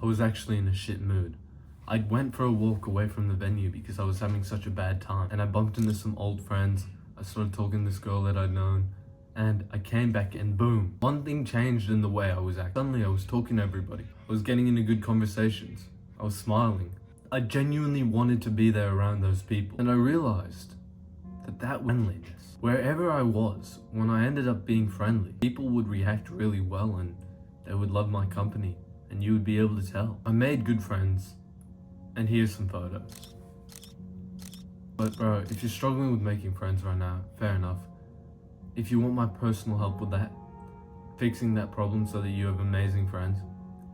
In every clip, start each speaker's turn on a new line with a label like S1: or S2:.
S1: I was actually in a shit mood. I went for a walk away from the venue because I was having such a bad time, and I bumped into some old friends. I started talking to this girl that I'd known, and I came back and boom, one thing changed in the way I was acting. Suddenly I was talking to everybody. I was getting into good conversations. I was smiling. I genuinely wanted to be there around those people, and I realized that friendliness, wherever I was, when I ended up being friendly, people would react really well and they would love my company, and you would be able to tell. I made good friends, and here's some photos. But bro, if you're struggling with making friends right now, fair enough. If you want my personal help with that, fixing that problem so that you have amazing friends,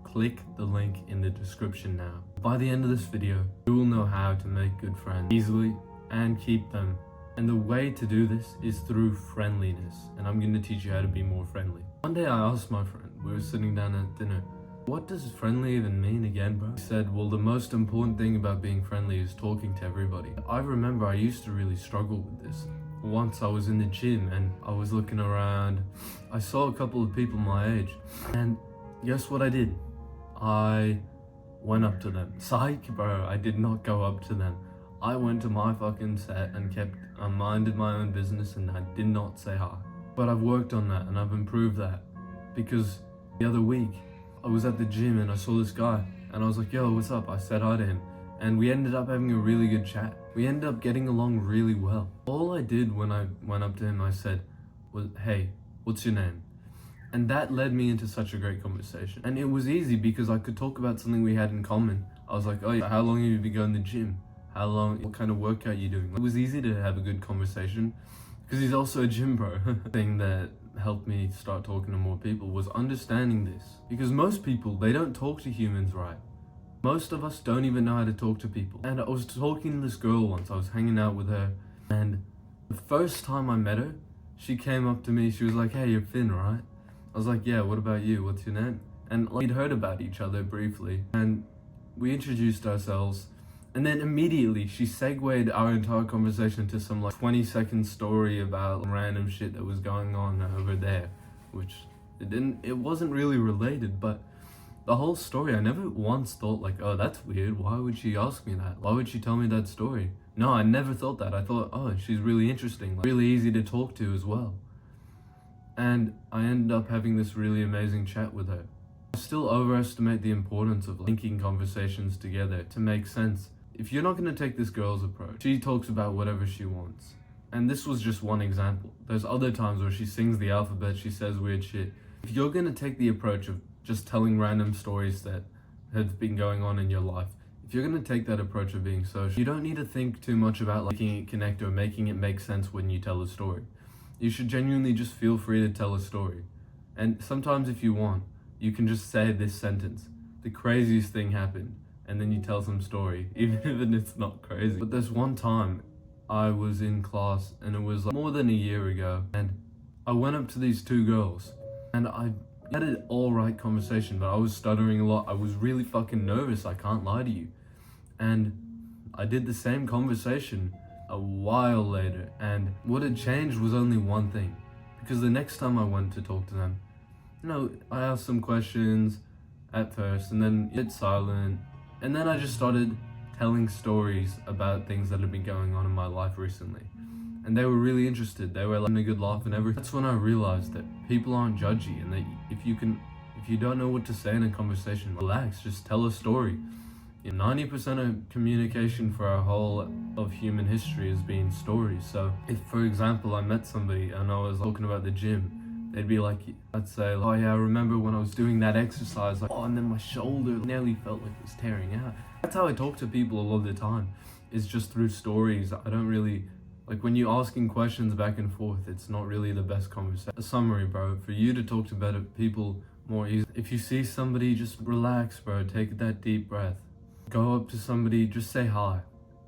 S1: click the link in the description now. By the end of this video, you will know how to make good friends easily and keep them. And the way to do this is through friendliness, and I'm going to teach you how to be more friendly. One day I asked my friend, we were sitting down at dinner, what does friendly even mean again, bro? He said, well, the most important thing about being friendly is talking to everybody. I remember I used to really struggle with this. Once I was in the gym and I was looking around, I saw a couple of people my age, and guess what I did? I went up to them. Psych, bro, I did not go up to them. I went to my fucking set and I minded my own business and I did not say hi. But I've worked on that and I've improved that, because the other week I was at the gym and I saw this guy and I was like, yo, what's up? I said hi to him and we ended up having a really good chat. We ended up getting along really well. All I did when I went up to him, I said, was, hey, what's your name? And that led me into such a great conversation. And it was easy because I could talk about something we had in common. I was like, oh, how long have you been going to the gym? What kind of workout are you doing? It was easy to have a good conversation because he's also a gym bro. The thing that helped me start talking to more people was understanding this, because most people, they don't talk to humans right. Most of us don't even know how to talk to people. And I was talking to this girl once, I was hanging out with her, and the first time I met her, she came up to me, she was like, hey, you're Finn, right? I was like, yeah, what about you? What's your name? And we'd heard about each other briefly, and we introduced ourselves. And then immediately she segued our entire conversation to some 20-second story about random shit that was going on over there, which it wasn't really related, but the whole story, I never once thought oh, that's weird. Why would she ask me that? Why would she tell me that story? No, I never thought that. I thought, oh, she's really interesting, really easy to talk to as well. And I ended up having this really amazing chat with her. I still overestimate the importance of linking conversations together to make sense. If you're not going to take this girl's approach, she talks about whatever she wants. And this was just one example. There's other times where she sings the alphabet, she says weird shit. If you're going to take the approach of just telling random stories that have been going on in your life, if you're going to take that approach of being social, you don't need to think too much about making it connect or making it make sense when you tell a story. You should genuinely just feel free to tell a story. And sometimes if you want, you can just say this sentence: the craziest thing happened. And then you tell some story, even if it's not crazy. But there's one time I was in class, and it was more than a year ago, and I went up to these two girls, and I had an alright conversation, but I was stuttering a lot. I was really fucking nervous, I can't lie to you. And I did the same conversation a while later, and what had changed was only one thing. Because the next time I went to talk to them, I asked some questions at first, and then it's silent. And then I just started telling stories about things that had been going on in my life recently. And they were really interested. They were having a good laugh and everything. That's when I realized that people aren't judgy, and that if you don't know what to say in a conversation, relax, just tell a story. 90% of communication for our whole of human history has been stories. So if, for example, I met somebody and I was talking about the gym, they'd be like, I'd say, oh yeah, I remember when I was doing that exercise, and then my shoulder nearly felt like it was tearing out. That's how I talk to people a lot of the time, is just through stories. I don't really, when you're asking questions back and forth, it's not really the best conversation. A summary, bro, for you to talk to better people more easily. If you see somebody, just relax, bro, take that deep breath. Go up to somebody, just say hi,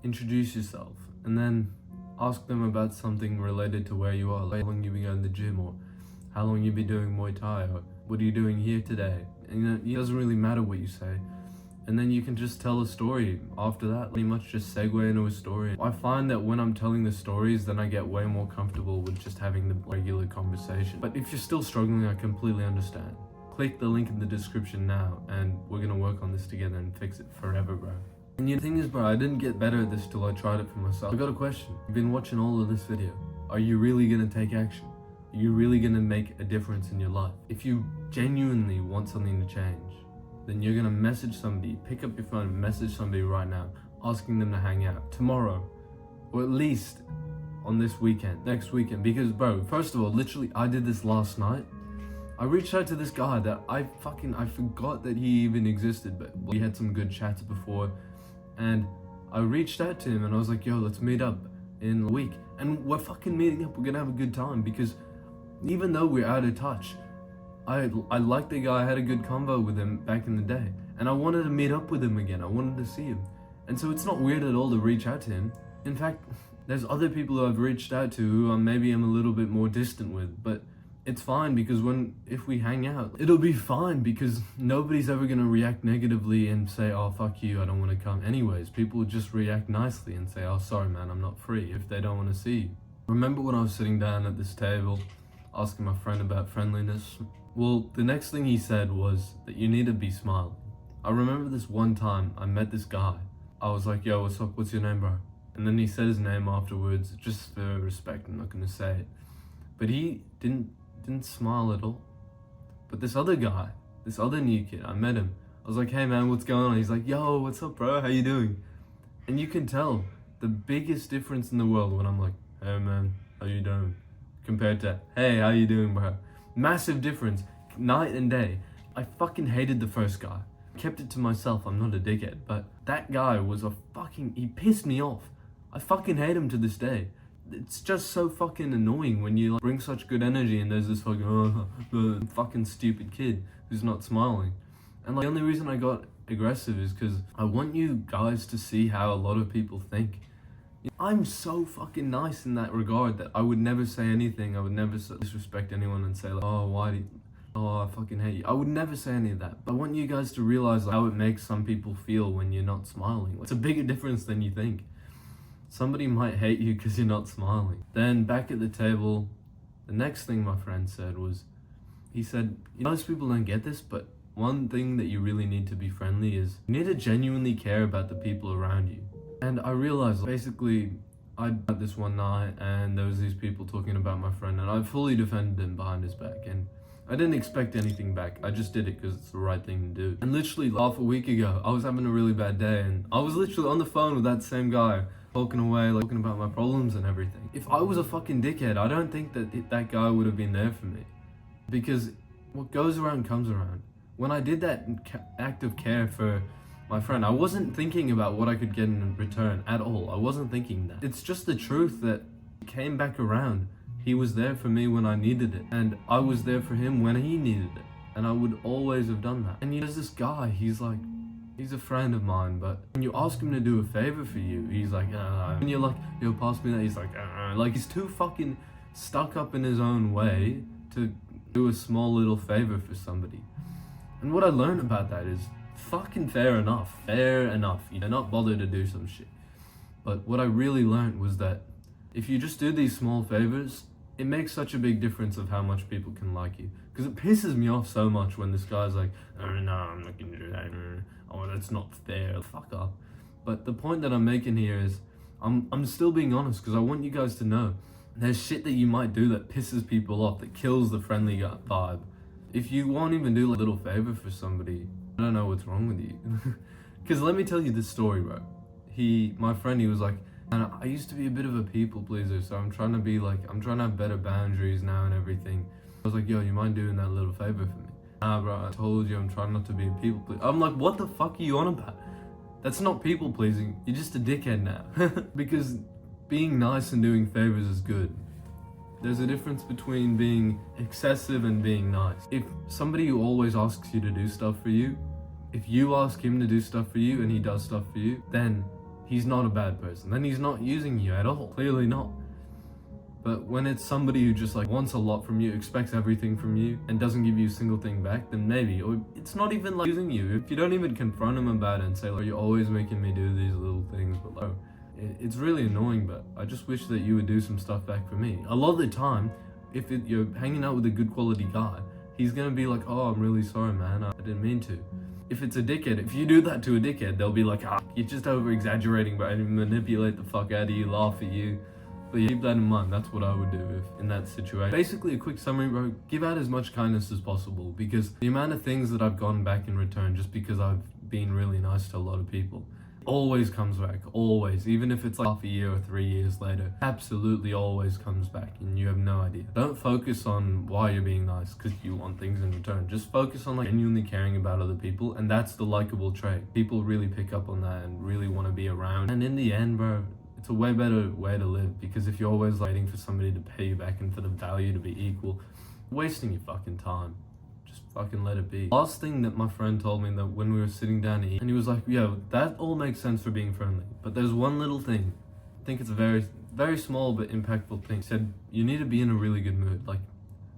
S1: introduce yourself, and then ask them about something related to where you are, how long you've been going to the gym, or how long you've been doing Muay Thai, or what are you doing here today? And it doesn't really matter what you say. And then you can just tell a story after that, pretty much just segue into a story. I find that when I'm telling the stories, then I get way more comfortable with just having the regular conversation. But if you're still struggling, I completely understand. click the link in the description now, and we're gonna work on this together and fix it forever, bro. And the thing is, bro, I didn't get better at this till I tried it for myself. I got a question. You've been watching all of this video. Are you really gonna take action? Are you really gonna make a difference in your life? If you genuinely want something to change, then you're gonna message somebody, pick up your phone and message somebody right now, asking them to hang out tomorrow, or at least on this weekend, next weekend. Because, bro, first of all, literally, I did this last night. I reached out to this guy that I forgot that he even existed, but we had some good chats before, and I reached out to him and I was like, yo, let's meet up in a week. And we're fucking meeting up, we're gonna have a good time, because even though we're out of touch, I liked the guy, I had a good convo with him back in the day, and I wanted to meet up with him again, I wanted to see him. And so it's not weird at all to reach out to him. In fact, there's other people who I've reached out to who maybe I'm a little bit more distant with, but it's fine, because if we hang out, it'll be fine, because nobody's ever gonna react negatively and say, oh, fuck you, I don't wanna come. Anyways, people will just react nicely and say, oh, sorry man, I'm not free, if they don't wanna see you. Remember when I was sitting down at this table, asking my friend about friendliness? Well, the next thing he said was that you need to be smiling. I remember this one time I met this guy. I was like, yo, what's up, what's your name, bro? And then he said his name afterwards, just for respect, I'm not gonna say it. But he didn't smile at all. But this other guy, this other new kid, I met him. I was like, hey man, what's going on? He's like, yo, what's up, bro? How you doing? And you can tell the biggest difference in the world when I'm like, hey man, how you doing? Compared to, hey, how you doing, bro? Massive difference, night and day. I fucking hated the first guy. Kept it to myself, I'm not a dickhead, but that guy was he pissed me off. I fucking hate him to this day. It's just so fucking annoying when you bring such good energy and there's this fucking stupid kid who's not smiling. And the only reason I got aggressive is because I want you guys to see how a lot of people think. I'm so fucking nice in that regard that I would never say anything. I would never disrespect anyone and say like, oh, I fucking hate you. I would never say any of that. But I want you guys to realize how it makes some people feel when you're not smiling. It's a bigger difference than you think. Somebody might hate you because you're not smiling. Then back at the table, the next thing my friend said was, he said, most people don't get this, but one thing that you really need to be friendly is you need to genuinely care about the people around you. And I realized, basically, I had this one night and there was these people talking about my friend and I fully defended him behind his back, and I didn't expect anything back. I just did it because it's the right thing to do. And literally half a week ago, I was having a really bad day and I was literally on the phone with that same guy, talking away, talking about my problems and everything. If I was a fucking dickhead, I don't think that guy would have been there for me. Because what goes around comes around. When I did that act of care for my friend, I wasn't thinking about what I could get in return at all. I wasn't thinking that. It's just the truth that it came back around. He was there for me when I needed it, and I was there for him when he needed it, and I would always have done that. And there's this guy, he's a friend of mine, but when you ask him to do a favor for you, he's like, and you're like, yo, pass me that, he's like he's too fucking stuck up in his own way to do a small little favor for somebody. And what I learned about that is, fucking fair enough. You're not bothered to do some shit. But what I really learned was that if you just do these small favors, it makes such a big difference of how much people can like you. Because it pisses me off so much when this guy's like, oh, no, I'm not gonna do that. Oh, that's not fair. Fuck up. But the point that I'm making here is, I'm still being honest, because I want you guys to know there's shit that you might do that pisses people off, that kills the friendly guy vibe. If you won't even do a little favor for somebody, I don't know what's wrong with you. Because let me tell you this story, bro. My friend, he was like, and I used to be a bit of a people pleaser, so I'm trying to have better boundaries now and everything. I was like, yo, you mind doing that little favor for me? Nah, bro, I told you I'm trying not to be a people pleaser. I'm like, what the fuck are you on about? That's not people pleasing. You're just a dickhead now. Because being nice and doing favors is good. There's a difference between being excessive and being nice. If somebody who always asks you to do stuff for you, if you ask him to do stuff for you and he does stuff for you, then he's not a bad person. Then he's not using you at all. Clearly not. But when it's somebody who just wants a lot from you, expects everything from you, and doesn't give you a single thing back, then maybe. Or it's not even using you. If you don't even confront him about it and say, you're always making me do these little things, but it's really annoying, but I just wish that you would do some stuff back for me. A lot of the time, if you're hanging out with a good quality guy, he's gonna be like, oh, I'm really sorry, man, I didn't mean to. If it's a dickhead, if you do that to a dickhead, they'll be like, you're just over exaggerating, bro, and manipulate the fuck out of you, laugh at you. But yeah, keep that in mind. That's what I would do if in that situation. Basically, a quick summary, bro. Give out as much kindness as possible, because the amount of things that I've gotten back in return just because I've been really nice to a lot of people always comes back. Always. Even if it's like half a year or 3 years later, absolutely always comes back, and you have no idea. Don't focus on why you're being nice because you want things in return. Just focus on like genuinely caring about other people, and that's the likable trait. People really pick up on that and really want to be around. And in the end, bro, it's a way better way to live, because if you're always waiting for somebody to pay you back and for the value to be equal, wasting your fucking time. Just fucking let it be. Last thing that my friend told me, that when we were sitting down to eat, and he was like, yo, that all makes sense for being friendly, but there's one little thing. I think it's a very, very small but impactful thing. He said, you need to be in a really good mood. Like,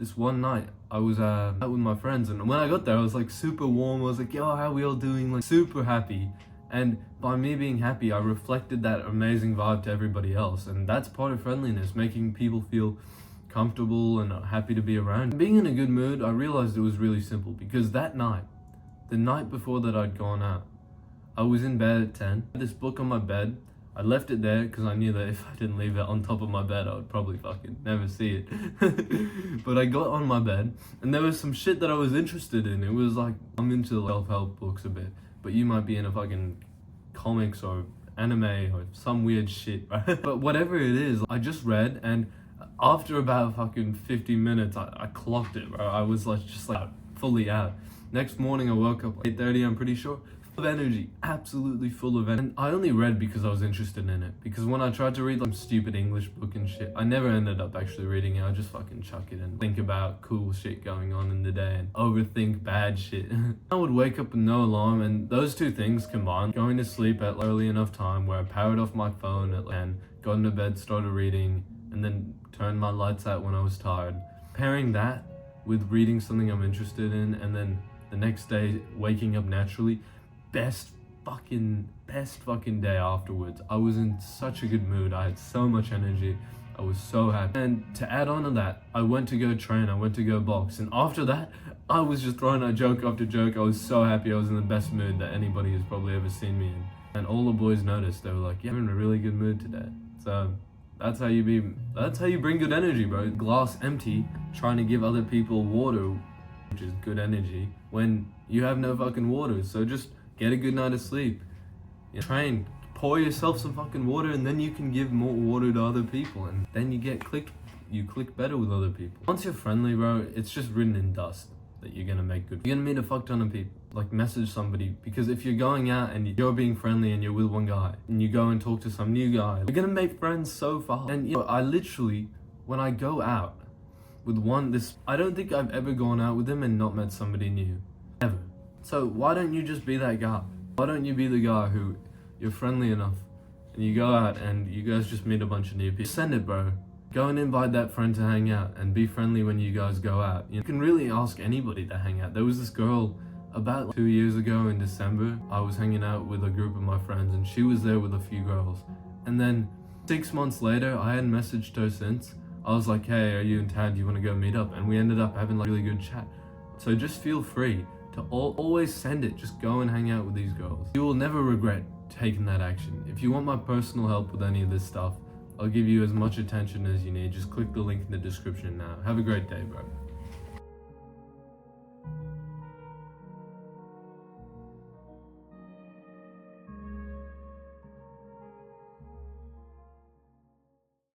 S1: this one night, I was out with my friends, and when I got there, I was like super warm. I was like, yo, how we all doing? Like, super happy. And by me being happy, I reflected that amazing vibe to everybody else. And that's part of friendliness, making people feel comfortable and happy to be around. Being in a good mood, I realized it was really simple, because that night, the night before that I'd gone out, I was in bed at 10. I had this book on my bed. I left it there because I knew that if I didn't leave it on top of my bed, I would probably fucking never see it. But I got on my bed, and there was some shit that I was interested in. It was like, I'm into self-help books a bit, but you might be into fucking comics or anime or some weird shit, right? But whatever it is, I just read, and after about fucking 50 minutes, I clocked it, bro. I was like, just like fully out. Next morning, I woke up at 8:30, I'm pretty sure. Of energy, absolutely full of energy. And I only read because I was interested in it, because when I tried to read some stupid English book and shit, I never ended up actually reading it. I just fucking chuck it and think about cool shit going on in the day and overthink bad shit. I would wake up with no alarm, and those two things combined, going to sleep at early enough time where I powered off my phone and got into bed, started reading, and then turned my lights out when I was tired. Pairing that with reading something I'm interested in, and then the next day waking up naturally, best fucking day afterwards. I was in such a good mood. I had so much energy. I was so happy. And to add on to that, I went to go train. I went to go box. And after that, I was just throwing out joke after joke. I was so happy. I was in the best mood that anybody has probably ever seen me in. And all the boys noticed. They were like, yeah, you're in a really good mood today. So that's how you bring good energy, bro. Glass empty, trying to give other people water, which is good energy, when you have no fucking water. So just get a good night of sleep. Train. Pour yourself some fucking water, and then you can give more water to other people, and then you click better with other people. Once you're friendly, bro, it's just written in dust that you're gonna make good. You're gonna meet a fuck ton of people. Like, message somebody, because if you're going out and you're being friendly and you're with one guy and you go and talk to some new guy, you're gonna make friends so fast. And I literally, when I go out with I don't think I've ever gone out with him and not met somebody new. Ever. So why don't you just be that guy? Why don't you be the guy who you're friendly enough and you go out and you guys just meet a bunch of new people? Send it, bro. Go and invite that friend to hang out and be friendly when you guys go out. You can really ask anybody to hang out. There was this girl about 2 years ago in December. I was hanging out with a group of my friends, and she was there with a few girls. And then 6 months later, I hadn't messaged her since. I was like, hey, are you in town? Do you want to go meet up? And we ended up having like a really good chat. So just feel free to always send it. Just go and hang out with these girls. You will never regret taking that action. If you want my personal help with any of this stuff, I'll give you as much attention as you need. Just click the link in the description now. Have a great day, bro.